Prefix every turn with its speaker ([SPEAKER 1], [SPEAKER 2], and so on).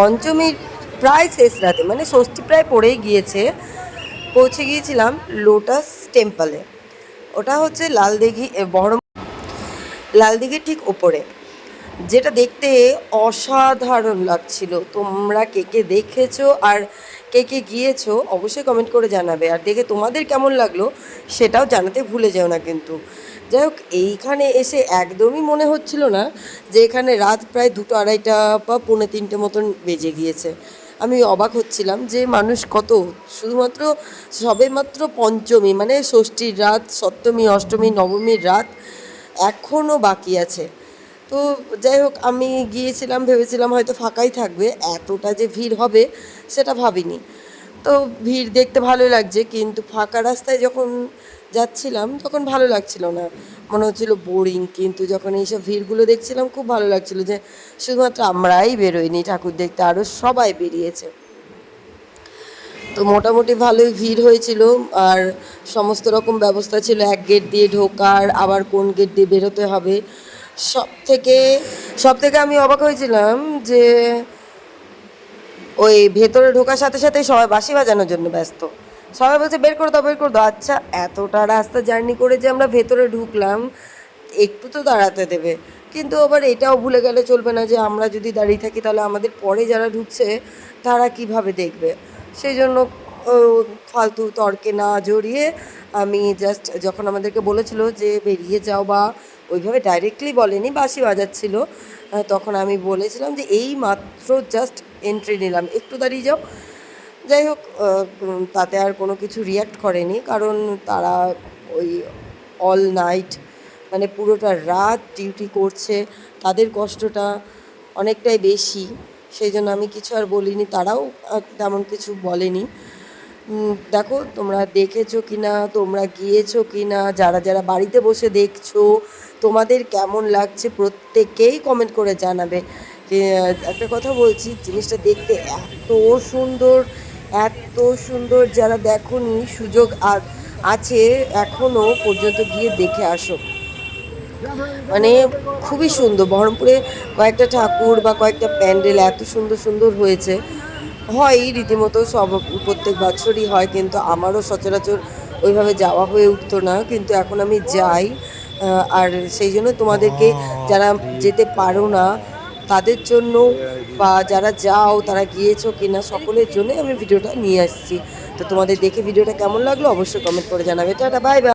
[SPEAKER 1] পঞ্চমীর প্রায় শেষ রাতে, মানে ষষ্ঠী প্রায় পড়েই গিয়েছে, পৌঁছে গিয়েছিলাম লোটাস টেম্পলে। ওটা হচ্ছে লালদিঘির ঠিক ওপরে, যেটা দেখতে অসাধারণ লাগছিল। তোমরা কে কে দেখেছো আর কে কে গিয়েছো অবশ্যই কমেন্ট করে জানাবে, আর দেখে তোমাদের কেমন লাগলো সেটাও জানাতে ভুলে যেও না কিন্তু। যাই হোক, এইখানে এসে একদমই মনে হচ্ছিল না যে এখানে রাত প্রায় 2টো 2:30 বা 2:45 মতন বেজে গিয়েছে। আমি অবাক হচ্ছিলাম যে মানুষ কত, শুধুমাত্র সবেমাত্র পঞ্চমী মানে ষষ্ঠীর রাত, সপ্তমী, অষ্টমী, নবমীর রাত এখনও বাকি আছে। তো যাই হোক, আমি গিয়েছিলাম ভেবেছিলাম হয়তো ফাঁকাই থাকবে, এতটা যে ভিড় হবে সেটা ভাবিনি। তো ভিড় দেখতে ভালো লাগছে, কিন্তু ফাঁকা রাস্তায় যখন যাচ্ছিলাম তখন ভালো লাগছিল না, মনে হচ্ছিল বোরিং। কিন্তু যখন এইসব ভিড়গুলো দেখছিলাম খুব ভালো লাগছিল যে শুধুমাত্র আমরাই বেরোইনি ঠাকুর দেখতে, আরও সবাই বেরিয়েছে। তো মোটামুটি ভালোই ভিড় হয়েছিল, আর সমস্ত রকম ব্যবস্থা ছিল, এক গেট দিয়ে ঢোকার, আবার কোন গেট দিয়ে বেরোতে হবে। সব থেকে আমি অবাক হয়েছিলাম যে ওই ভেতরে ঢোকার সাথে সাথেই সবাই বাঁশি বাজানোর জন্য ব্যস্ত। সবাই বলছে বের করে দাও, বের করে দাও। আচ্ছা, এতটা রাস্তা জার্নি করে যে আমরা ভেতরে ঢুকলাম, একটু তো দাঁড়াতে দেবে। কিন্তু আবার এটাও ভুলে গেলে চলবে না যে আমরা যদি দাঁড়িয়ে থাকি তাহলে আমাদের পরে যারা ঢুকছে তারা কিভাবে দেখবে। সেই জন্য ফালতু তর্কে না জড়িয়ে আমি জাস্ট, যখন আমাদেরকে বলেছিল যে বেরিয়ে যাও, বা ওইভাবে ডাইরেক্টলি বলেনি, বাঁশি বাজাচ্ছিল, তখন আমি বলেছিলাম যে এই মাত্র জাস্ট এন্ট্রি নিলাম, একটু দাঁড়িয়ে যাও। যাই হোক, তাতে আর কোনো কিছু রিয়্যাক্ট করেনি, কারণ তারা ওই অল নাইট মানে পুরোটা রাত ডিউটি করছে, তাদের কষ্টটা অনেকটাই বেশি। সেই জন্য আমি কিছু আর বলিনি, তারাও তেমন কিছু বলেনি। দেখো তোমরা দেখেছো কি না, তোমরা গিয়েছো কি না, যারা যারা বাড়িতে বসে দেখছো তোমাদের কেমন লাগছে প্রত্যেকেই কমেন্ট করে জানাবে। একটা কথা বলছি, জিনিসটা দেখতে এত সুন্দর, এত সুন্দর, যারা দেখোনি সুযোগ আছে এখনও পর্যন্ত গিয়ে দেখে আসো। মানে খুবই সুন্দর। বহরমপুরে কয়েকটা ঠাকুর বা কয়েকটা প্যান্ডেল এত সুন্দর সুন্দর হয়েছে, হয় রীতিমতো সব প্রত্যেক বছরই হয়, কিন্তু আমারও সচরাচর ওইভাবে যাওয়া হয়ে উঠতো না, কিন্তু এখন আমি যাই। আর সেই জন্য তোমাদেরকে, যারা যেতে পারো না তাদের জন্য, বা যারা যাও তারা গিয়েছো কিনা সকলের জন্য আমি ভিডিওটা নিয়ে আসছি। তো তোমাদের দেখে ভিডিওটা কেমন লাগলো অবশ্যই কমেন্ট করে জানাবে। Tata, bye bye.